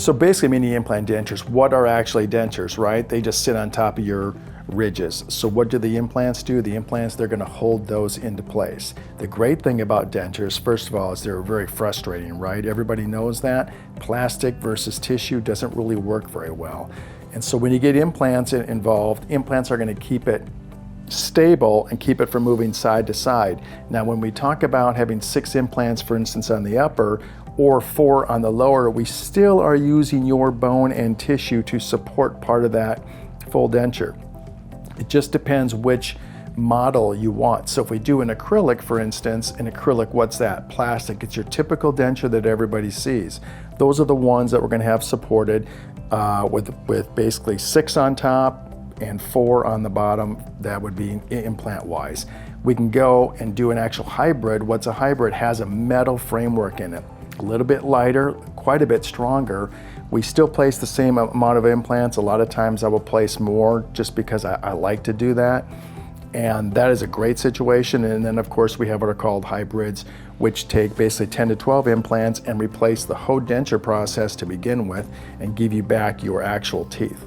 So basically, mini implant dentures, what are actually dentures, right? They just sit on top of your ridges. So what do the implants do? The implants, they're gonna hold those into place. The great thing about dentures, first of all, is they're very frustrating, right? Everybody knows that. Plastic versus tissue doesn't really work very well. And so when you get implants involved, implants are gonna keep it stable and keep it from moving side to side. Now, when we talk about having 6 implants, for instance, on the upper, or 4 on the lower, we still are using your bone and tissue to support part of that full denture. It just depends which model you want. So if we do an acrylic, for instance, an acrylic, what's that? Plastic. It's your typical denture that everybody sees. Those are the ones that we're going to have supported with basically 6 on top and 4 on the bottom. That would be implant wise. We can go and do an actual hybrid. What's a hybrid? It has a metal framework in it. A little bit lighter, quite a bit stronger. We still place the same amount of implants. A lot of times I will place more just because I like to do that. And that is a great situation. And then of course we have what are called hybrids, which take basically 10 to 12 implants and replace the whole denture process to begin with and give you back your actual teeth.